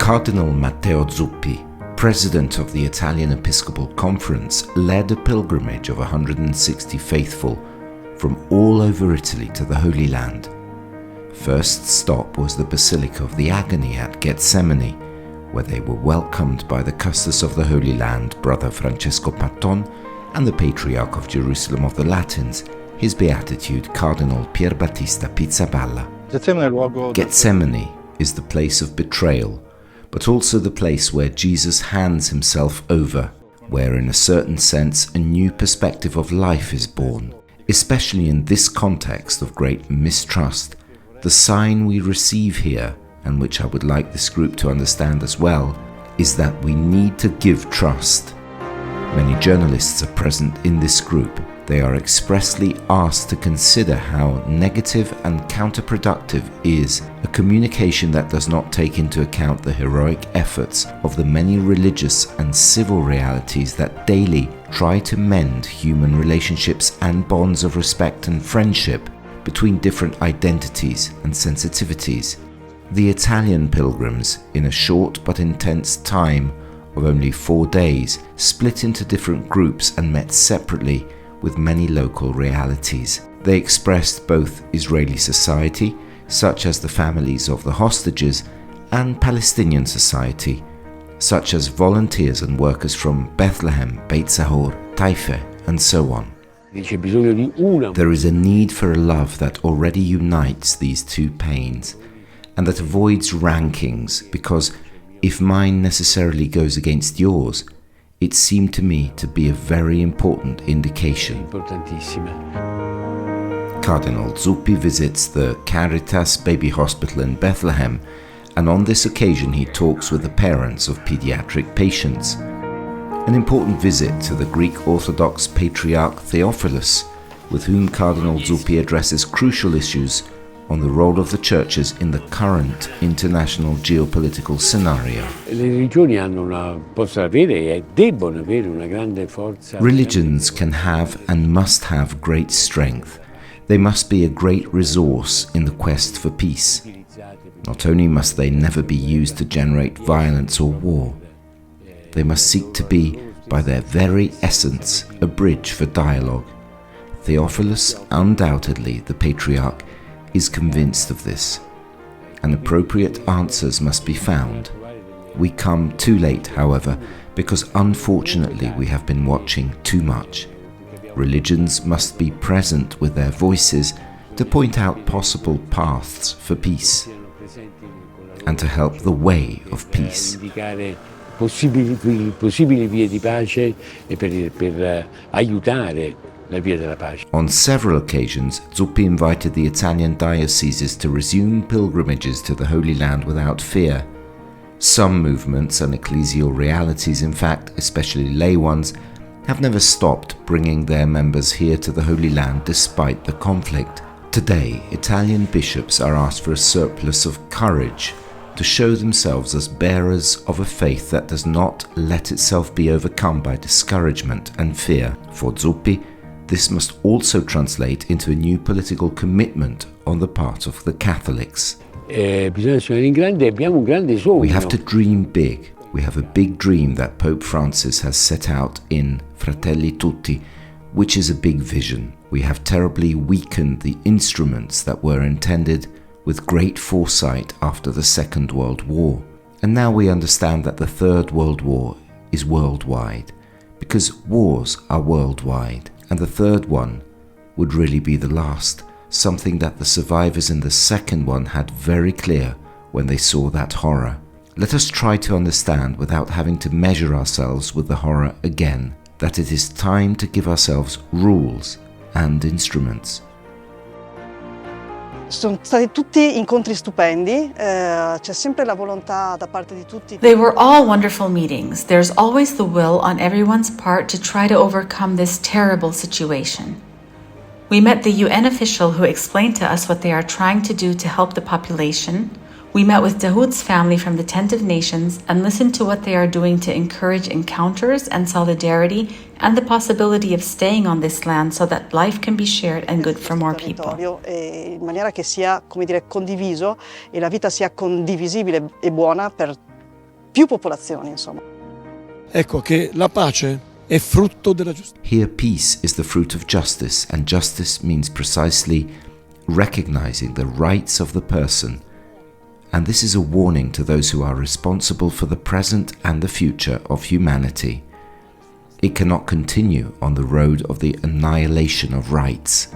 Cardinal Matteo Zuppi, President of the Italian Episcopal Conference, led a pilgrimage of 160 faithful from all over Italy to the Holy Land. First stop was the Basilica of the Agony at Gethsemane, where they were welcomed by the custos of the Holy Land, Brother Francesco Patton, and the Patriarch of Jerusalem of the Latins, his Beatitude, Cardinal Pierbattista Pizzaballa. Gethsemane is the place of betrayal, but also the place where Jesus hands himself over, where in a certain sense a new perspective of life is born. Especially in this context of great mistrust, the sign we receive here, and which I would like this group to understand as well, is that we need to give trust. Many journalists are present in this group. They are expressly asked to consider how negative and counterproductive is a communication that does not take into account the heroic efforts of the many religious and civil realities that daily try to mend human relationships and bonds of respect and friendship between different identities and sensitivities. The Italian pilgrims, in a short but intense time of only 4 days, split into different groups and met separately with many local realities. They expressed both Israeli society, such as the families of the hostages, and Palestinian society, such as volunteers and workers from Bethlehem, Beit Zahor, Taife, and so on. There is a need for a love that already unites these two pains, and that avoids rankings, because if mine necessarily goes against yours, it seemed to me to be a very important indication. Cardinal Zuppi visits the Caritas Baby Hospital in Bethlehem, and on this occasion he talks with the parents of pediatric patients. An important visit to the Greek Orthodox Patriarch Theophilus, with whom Cardinal Zuppi addresses crucial issues on the role of the churches in the current international geopolitical scenario. Religions can have and must have great strength. They must be a great resource in the quest for peace. Not only must they never be used to generate violence or war, they must seek to be, by their very essence, a bridge for dialogue. Theophilus, undoubtedly the Patriarch, is convinced of this, and appropriate answers must be found. We come too late, however, because unfortunately we have been watching too much. Religions must be present with their voices to point out possible paths for peace and to help the way of peace. Possibili vie di pace e per aiutare la via della pace. On several occasions, Zuppi invited the Italian dioceses to resume pilgrimages to the Holy Land without fear. Some movements and ecclesial realities, in fact, especially lay ones, have never stopped bringing their members here to the Holy Land despite the conflict. Today, Italian bishops are asked for a surplus of courage to show themselves as bearers of a faith that does not let itself be overcome by discouragement and fear. For Zuppi, this must also translate into a new political commitment on the part of the Catholics. We have to dream big. We have a big dream that Pope Francis has set out in Fratelli Tutti, which is a big vision. We have terribly weakened the instruments that were intended with great foresight after the Second World War. And now we understand that the Third World War is worldwide, because wars are worldwide, and the third one would really be the last, something that the survivors in the second one had very clear when they saw that horror. Let us try to understand, without having to measure ourselves with the horror again, that it is time to give ourselves rules and instruments. Sono stati tutti incontri stupendi, c'è sempre la volontà da parte di tutti. They were all wonderful meetings. There's always the will on everyone's part to try to overcome this terrible situation. We met the UN official who explained to us what they are trying to do to help the population. We met with Dahoud's family from the Tent of Nations and listened to what they are doing to encourage encounters and solidarity and the possibility of staying on this land so that life can be shared and good for more people. In maniera che sia, come dire, condiviso e la vita sia condivisibile e buona per più popolazioni, insomma. Ecco che la pace è frutto della giustizia. Here peace is the fruit of justice, and justice means precisely recognizing the rights of the person. And this is a warning to those who are responsible for the present and the future of humanity. It cannot continue on the road of the annihilation of rights.